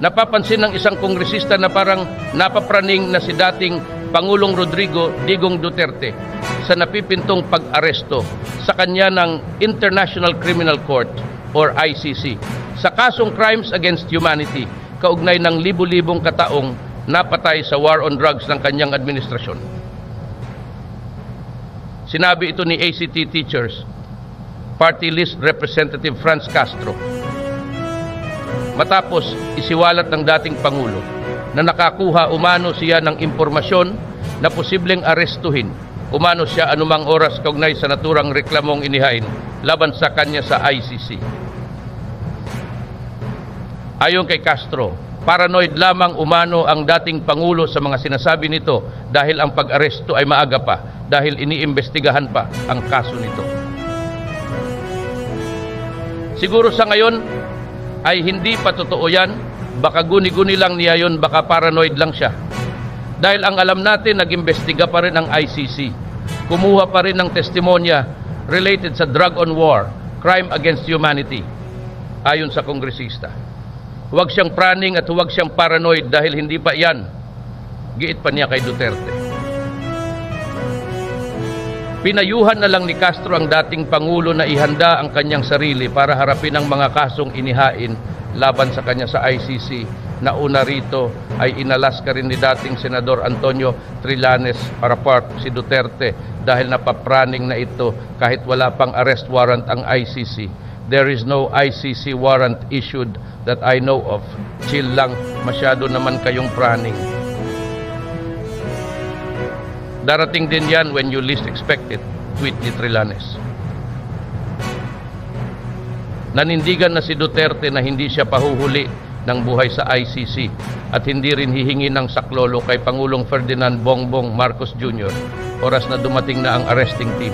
Napapansin ng isang kongresista na parang napapraning na si dating Pangulong Rodrigo Digong Duterte sa napipintong pag-aresto sa kanya ng International Criminal Court or ICC sa kasong Crimes Against Humanity kaugnay ng libu-libong kataong napatay sa war on drugs ng kanyang administrasyon. Sinabi ito ni ACT Teachers Party List Representative Franz Castro matapos isiwalat ng dating Pangulo na nakakuha umano siya ng impormasyon na posibleng arestuhin umano siya anumang oras kaugnay sa naturang reklamong inihain laban sa kanya sa ICC. Ayon kay Castro, paranoid lamang umano ang dating Pangulo sa mga sinasabi nito dahil ang pag-aresto ay maaga pa dahil iniimbestigahan pa ang kaso nito. Siguro sa ngayon ay hindi pa totoo yan, baka guni-guni lang niya yun, baka paranoid lang siya. Dahil ang alam natin, nag-imbestiga pa rin ang ICC. Kumuha pa rin ng testimonya related sa drug on war, crime against humanity, ayon sa kongresista. Huwag siyang praning at huwag siyang paranoid dahil hindi pa yan. Giit pa niya kay Duterte. Pinayuhan na lang ni Castro ang dating Pangulo na ihanda ang kanyang sarili para harapin ang mga kasong inihain laban sa kanya sa ICC na una rito ay inalas ka rin ni dating Senador Antonio Trillanes Parapart si Duterte dahil napapraning na ito kahit wala pang arrest warrant ang ICC. There is no ICC warrant issued that I know of. Chill lang, masyado naman kayong praning. Darating din yan when you least expect it, tweet ni Trillanes. Nanindigan na si Duterte na hindi siya pahuhuli ng buhay sa ICC at hindi rin hihingi ng saklolo kay Pangulong Ferdinand Bongbong Marcos Jr. oras na dumating na ang arresting team.